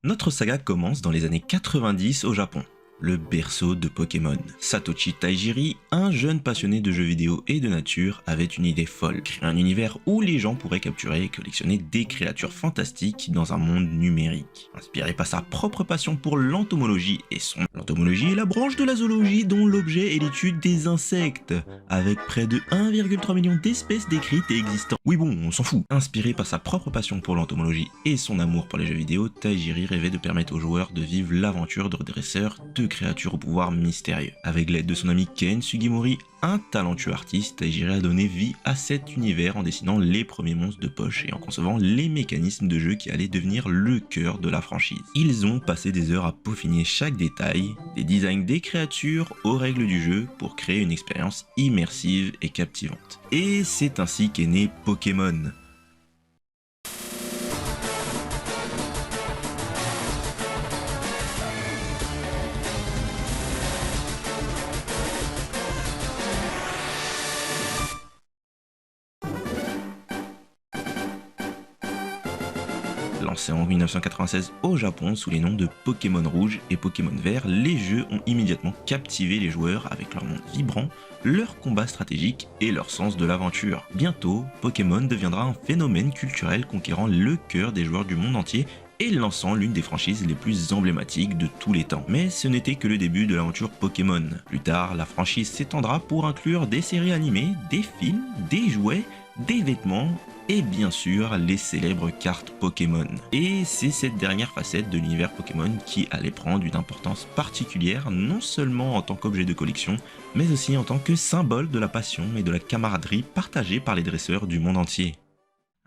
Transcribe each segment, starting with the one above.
Notre saga commence dans les années 90 au Japon, le berceau de Pokémon. Satoshi Tajiri, un jeune passionné de jeux vidéo et de nature, avait une idée folle, créer un univers où les gens pourraient capturer et collectionner des créatures fantastiques dans un monde numérique. Inspiré par sa propre passion pour l'entomologie et son... L'entomologie est la branche de la zoologie dont l'objet est l'étude des insectes, avec près de 1,3 million d'espèces décrites et existantes. Oui bon, on s'en fout. Inspiré par sa propre passion pour l'entomologie et son amour pour les jeux vidéo, Tajiri rêvait de permettre aux joueurs de vivre l'aventure de dresseurs de créatures au pouvoir mystérieux. Avec l'aide de son ami Ken Sugimori, un talentueux artiste, Tajiri a donné vie à cet univers en dessinant les premiers monstres de poche et en concevant les mécanismes de jeu qui allaient devenir le cœur de la franchise. Ils ont passé des heures à peaufiner chaque détail, des designs des créatures aux règles du jeu pour créer une expérience immersive et captivante. Et c'est ainsi qu'est né Pokémon. Lancés en 1996 au Japon sous les noms de Pokémon Rouge et Pokémon Vert, les jeux ont immédiatement captivé les joueurs avec leur monde vibrant, leur combat stratégique et leur sens de l'aventure. Bientôt, Pokémon deviendra un phénomène culturel conquérant le cœur des joueurs du monde entier et lançant l'une des franchises les plus emblématiques de tous les temps. Mais ce n'était que le début de l'aventure Pokémon. Plus tard, la franchise s'étendra pour inclure des séries animées, des films, des jouets, des vêtements et bien sûr les célèbres cartes Pokémon. Et c'est cette dernière facette de l'univers Pokémon qui allait prendre une importance particulière non seulement en tant qu'objet de collection, mais aussi en tant que symbole de la passion et de la camaraderie partagée par les dresseurs du monde entier.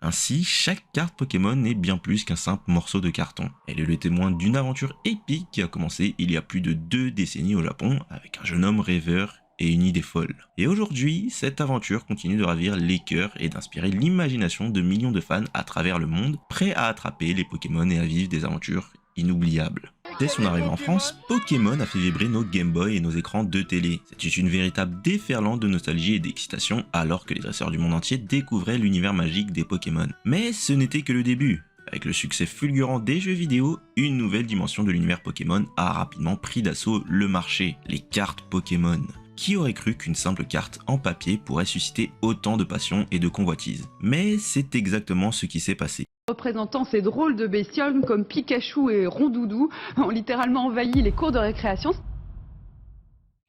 Ainsi, chaque carte Pokémon est bien plus qu'un simple morceau de carton. Elle est le témoin d'une aventure épique qui a commencé il y a plus de 2 décennies au Japon avec un jeune homme rêveur et une idée folle. Et aujourd'hui, cette aventure continue de ravir les cœurs et d'inspirer l'imagination de millions de fans à travers le monde, prêts à attraper les Pokémon et à vivre des aventures inoubliables. Dès son arrivée en France, Pokémon a fait vibrer nos Game Boy et nos écrans de télé. C'était une véritable déferlante de nostalgie et d'excitation alors que les dresseurs du monde entier découvraient l'univers magique des Pokémon. Mais ce n'était que le début. Avec le succès fulgurant des jeux vidéo, une nouvelle dimension de l'univers Pokémon a rapidement pris d'assaut le marché, les cartes Pokémon. Qui aurait cru qu'une simple carte en papier pourrait susciter autant de passion et de convoitise? Mais c'est exactement ce qui s'est passé. Représentant ces drôles de bestioles comme Pikachu et Rondoudou ont littéralement envahi les cours de récréation.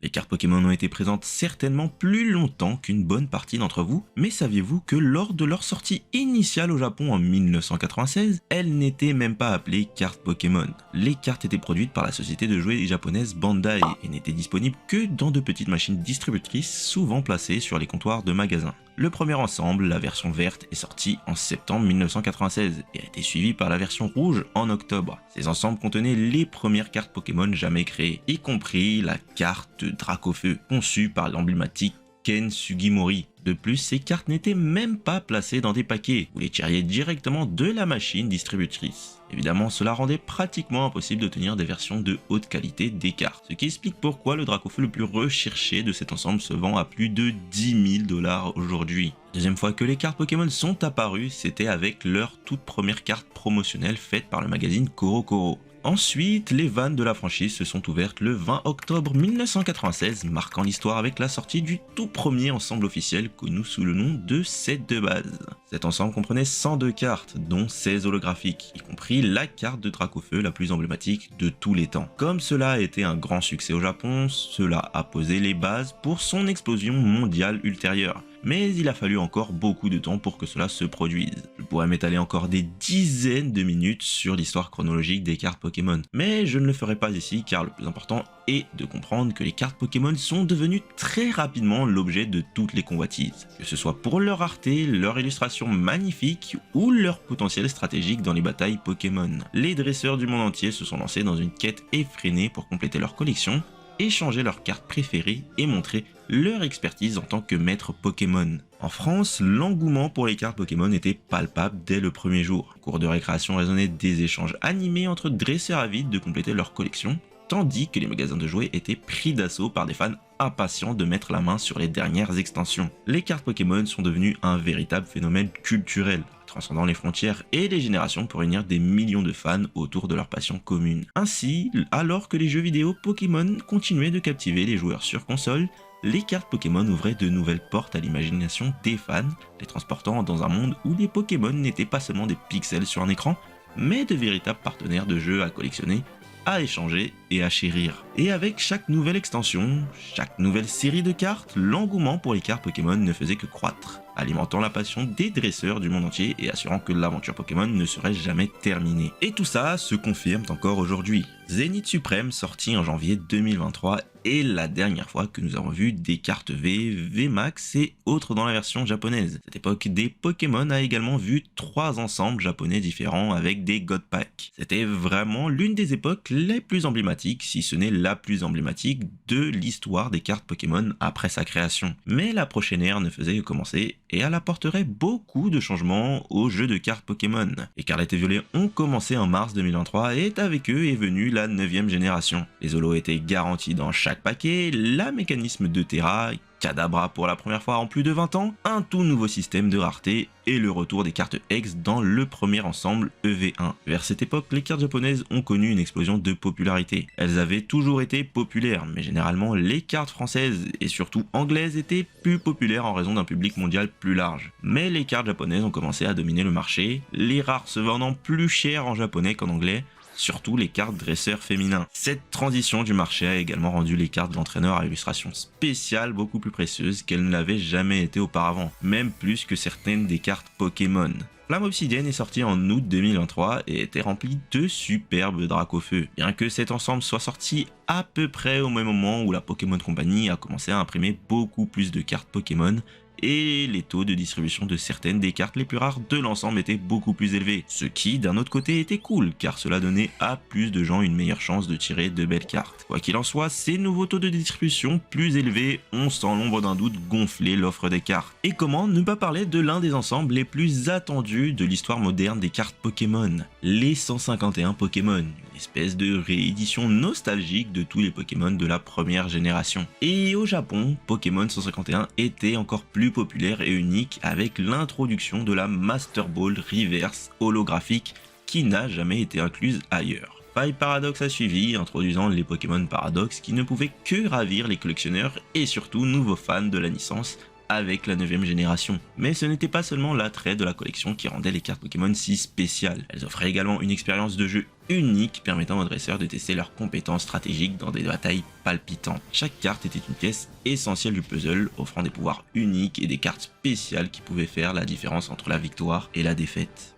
Les cartes Pokémon ont été présentes certainement plus longtemps qu'une bonne partie d'entre vous, mais saviez-vous que lors de leur sortie initiale au Japon en 1996, elles n'étaient même pas appelées cartes Pokémon. Les cartes étaient produites par la société de jouets japonaise Bandai et n'étaient disponibles que dans de petites machines distributrices souvent placées sur les comptoirs de magasins. Le premier ensemble, la version verte, est sorti en septembre 1996 et a été suivi par la version rouge en octobre. Ces ensembles contenaient les premières cartes Pokémon jamais créées, y compris la carte Dracofeu, conçue par l'emblématique Ken Sugimori. De plus, ces cartes n'étaient même pas placées dans des paquets, vous les tiriez directement de la machine distributrice. Évidemment, cela rendait pratiquement impossible d'obtenir des versions de haute qualité des cartes, ce qui explique pourquoi le Dracofeu le plus recherché de cet ensemble se vend à plus de 10 000 $ aujourd'hui. La deuxième fois que les cartes Pokémon sont apparues, c'était avec leur toute première carte promotionnelle faite par le magazine CoroCoro. Ensuite, les vannes de la franchise se sont ouvertes le 20 octobre 1996, marquant l'histoire avec la sortie du tout premier ensemble officiel connu sous le nom de set de base. Cet ensemble comprenait 102 cartes, dont 16 holographiques, y compris la carte de Dracofeu la plus emblématique de tous les temps. Comme cela a été un grand succès au Japon, cela a posé les bases pour son explosion mondiale ultérieure. Mais il a fallu encore beaucoup de temps pour que cela se produise. Je pourrais m'étaler encore des dizaines de minutes sur l'histoire chronologique des cartes Pokémon, mais je ne le ferai pas ici car le plus important est de comprendre que les cartes Pokémon sont devenues très rapidement l'objet de toutes les convoitises, que ce soit pour leur rareté, leur illustration magnifique ou leur potentiel stratégique dans les batailles Pokémon. Les dresseurs du monde entier se sont lancés dans une quête effrénée pour compléter leur collection, échanger leurs cartes préférées et montrer leur expertise en tant que maître Pokémon. En France, l'engouement pour les cartes Pokémon était palpable dès le premier jour. En cours de récréation résonnaient des échanges animés entre dresseurs avides de compléter leur collection, tandis que les magasins de jouets étaient pris d'assaut par des fans impatients de mettre la main sur les dernières extensions. Les cartes Pokémon sont devenues un véritable phénomène culturel. transcendant les frontières et les générations pour réunir des millions de fans autour de leur passion commune. Ainsi, alors que les jeux vidéo Pokémon continuaient de captiver les joueurs sur console, les cartes Pokémon ouvraient de nouvelles portes à l'imagination des fans, les transportant dans un monde où les Pokémon n'étaient pas seulement des pixels sur un écran, mais de véritables partenaires de jeux à collectionner, à échanger et à chérir. Et avec chaque nouvelle extension, chaque nouvelle série de cartes, l'engouement pour les cartes Pokémon ne faisait que croître, alimentant la passion des dresseurs du monde entier et assurant que l'aventure Pokémon ne serait jamais terminée. Et tout ça se confirme encore aujourd'hui. Zenith Supreme, sorti en janvier 2023, est la dernière fois que nous avons vu des cartes V, VMAX et autres dans la version japonaise. Cette époque des Pokémon a également vu 3 ensembles japonais différents avec des God Pack. C'était vraiment l'une des époques les plus emblématiques, si ce n'est la plus emblématique de l'histoire des cartes Pokémon après sa création. Mais la prochaine ère ne faisait que commencer et elle apporterait beaucoup de changements aux jeux de cartes Pokémon. Les Scarlet et Violet ont commencé en mars 2023 et avec eux est venue la 9e génération. Les holos étaient garantis dans chaque paquet, la mécanisme de Terra, Kadabra pour la première fois en plus de 20 ans, un tout nouveau système de rareté et le retour des cartes X dans le premier ensemble EV1. Vers cette époque, les cartes japonaises ont connu une explosion de popularité. Elles avaient toujours été populaires, mais généralement les cartes françaises et surtout anglaises étaient plus populaires en raison d'un public mondial plus large. Mais les cartes japonaises ont commencé à dominer le marché, les rares se vendant plus cher en japonais qu'en anglais, surtout les cartes dresseurs féminins. Cette transition du marché a également rendu les cartes d'entraîneurs à illustration spéciale beaucoup plus précieuses qu'elles ne l'avaient jamais été auparavant, même plus que certaines des cartes Pokémon. Flamme Obsidienne est sorti en août 2023 et était rempli de superbes Dracofeu. Bien que cet ensemble soit sorti à peu près au même moment où la Pokémon Company a commencé à imprimer beaucoup plus de cartes Pokémon, et les taux de distribution de certaines des cartes les plus rares de l'ensemble étaient beaucoup plus élevés, ce qui d'un autre côté était cool car cela donnait à plus de gens une meilleure chance de tirer de belles cartes. Quoi qu'il en soit, ces nouveaux taux de distribution plus élevés ont sans l'ombre d'un doute gonflé l'offre des cartes. Et comment ne pas parler de l'un des ensembles les plus attendus de l'histoire moderne des cartes Pokémon, les 151 Pokémon, une espèce de réédition nostalgique de tous les Pokémon de la première génération. Et au Japon, Pokémon 151 était encore plus populaire et unique avec l'introduction de la Master Ball Reverse holographique qui n'a jamais été incluse ailleurs. Faille Paradox a suivi, introduisant les Pokémon Paradox qui ne pouvaient que ravir les collectionneurs et surtout nouveaux fans de la licence avec la 9e génération. Mais ce n'était pas seulement l'attrait de la collection qui rendait les cartes Pokémon si spéciales. Elles offraient également une expérience de jeu unique permettant aux dresseurs de tester leurs compétences stratégiques dans des batailles palpitantes. Chaque carte était une pièce essentielle du puzzle, offrant des pouvoirs uniques et des cartes spéciales qui pouvaient faire la différence entre la victoire et la défaite.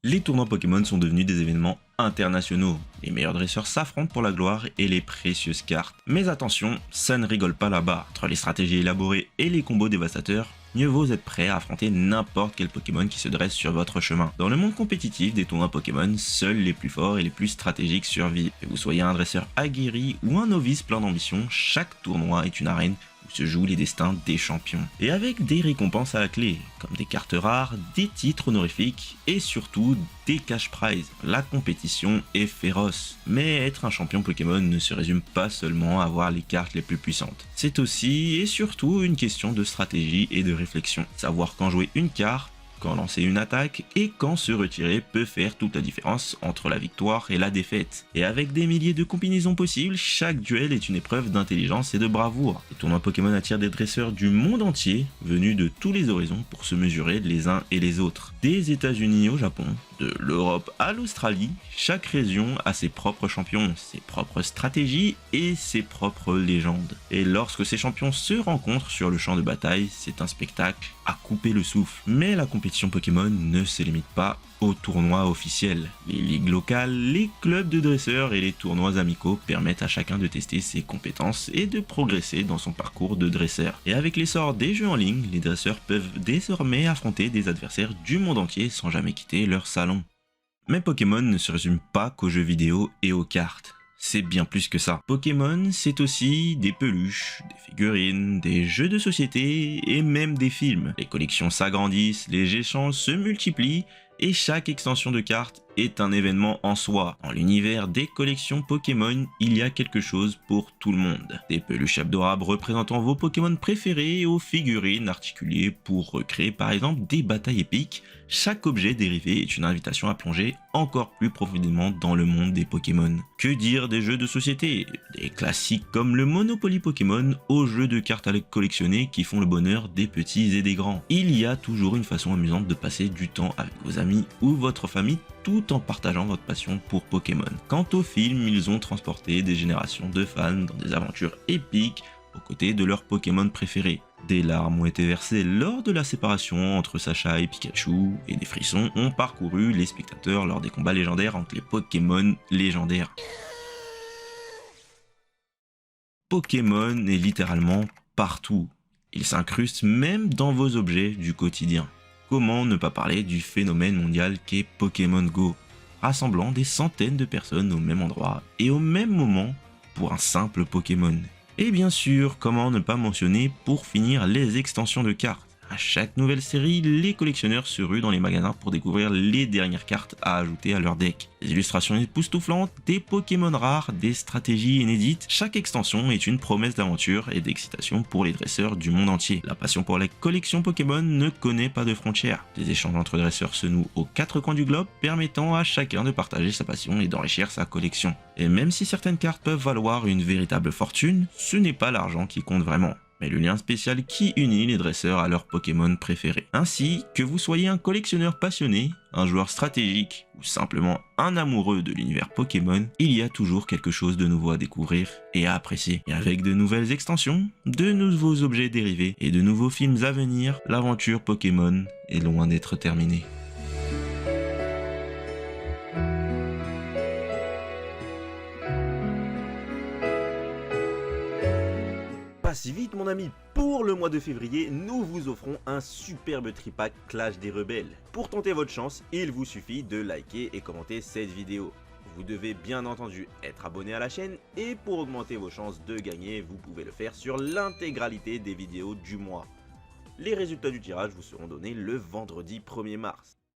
Les tournois Pokémon sont devenus des événements internationaux. Les meilleurs dresseurs s'affrontent pour la gloire et les précieuses cartes. Mais attention, ça ne rigole pas là-bas. Entre les stratégies élaborées et les combos dévastateurs, mieux vaut être prêt à affronter n'importe quel Pokémon qui se dresse sur votre chemin. Dans le monde compétitif des tournois Pokémon, seuls les plus forts et les plus stratégiques survivent. Que vous soyez un dresseur aguerri ou un novice plein d'ambition, chaque tournoi est une arène où se jouent les destins des champions. Et avec des récompenses à la clé, comme des cartes rares, des titres honorifiques et surtout des cash prizes. La compétition est féroce. Mais être un champion Pokémon ne se résume pas seulement à avoir les cartes les plus puissantes. C'est aussi et surtout une question de stratégie et de réflexion. Savoir quand jouer une carte, quand lancer une attaque et quand se retirer peut faire toute la différence entre la victoire et la défaite. Et avec des milliers de combinaisons possibles, chaque duel est une épreuve d'intelligence et de bravoure. Les tournois Pokémon attirent des dresseurs du monde entier, venus de tous les horizons pour se mesurer les uns et les autres. Des États-Unis au Japon, de l'Europe à l'Australie, chaque région a ses propres champions, ses propres stratégies et ses propres légendes. Et lorsque ces champions se rencontrent sur le champ de bataille, c'est un spectacle à couper le souffle. Mais la compétition Pokémon ne se limite pas aux tournois officiels. Les ligues locales, les clubs de dresseurs et les tournois amicaux permettent à chacun de tester ses compétences et de progresser dans son parcours de dresseur. Et avec l'essor des jeux en ligne, les dresseurs peuvent désormais affronter des adversaires du monde entier sans jamais quitter leur salon. Mais Pokémon ne se résume pas qu'aux jeux vidéo et aux cartes. C'est bien plus que ça. Pokémon, c'est aussi des peluches, des figurines, des jeux de société et même des films. Les collections s'agrandissent, les échanges se multiplient et chaque extension de cartes est un événement en soi. Dans l'univers des collections Pokémon, il y a quelque chose pour tout le monde. Des peluches adorables représentant vos Pokémon préférés aux figurines articulées pour recréer par exemple des batailles épiques, chaque objet dérivé est une invitation à plonger encore plus profondément dans le monde des Pokémon. Que dire des jeux de société? Des classiques comme le Monopoly Pokémon aux jeux de cartes à collectionner qui font le bonheur des petits et des grands. Il y a toujours une façon amusante de passer du temps avec vos amis ou votre famille tout en partageant votre passion pour Pokémon. Quant aux films, ils ont transporté des générations de fans dans des aventures épiques aux côtés de leurs Pokémon préférés. Des larmes ont été versées lors de la séparation entre Sacha et Pikachu, et des frissons ont parcouru les spectateurs lors des combats légendaires entre les Pokémon légendaires. Pokémon est littéralement partout. Il s'incruste même dans vos objets du quotidien. Comment ne pas parler du phénomène mondial qu'est Pokémon Go, rassemblant des centaines de personnes au même endroit et au même moment pour un simple Pokémon. Et bien sûr, comment ne pas mentionner pour finir les extensions de cartes. À chaque nouvelle série, les collectionneurs se ruent dans les magasins pour découvrir les dernières cartes à ajouter à leur deck. Des illustrations époustouflantes, des Pokémon rares, des stratégies inédites, chaque extension est une promesse d'aventure et d'excitation pour les dresseurs du monde entier. La passion pour la collection Pokémon ne connaît pas de frontières. Des échanges entre dresseurs se nouent aux quatre coins du globe, permettant à chacun de partager sa passion et d'enrichir sa collection. Et même si certaines cartes peuvent valoir une véritable fortune, ce n'est pas l'argent qui compte vraiment, mais le lien spécial qui unit les dresseurs à leurs Pokémon préférés. Ainsi, que vous soyez un collectionneur passionné, un joueur stratégique ou simplement un amoureux de l'univers Pokémon, il y a toujours quelque chose de nouveau à découvrir et à apprécier. Et avec de nouvelles extensions, de nouveaux objets dérivés et de nouveaux films à venir, l'aventure Pokémon est loin d'être terminée. Pas si vite mon ami, pour le mois de février, nous vous offrons un superbe tripack Clash des Rebelles. Pour tenter votre chance, il vous suffit de liker et commenter cette vidéo. Vous devez bien entendu être abonné à la chaîne et pour augmenter vos chances de gagner, vous pouvez le faire sur l'intégralité des vidéos du mois. Les résultats du tirage vous seront donnés le vendredi 1er mars.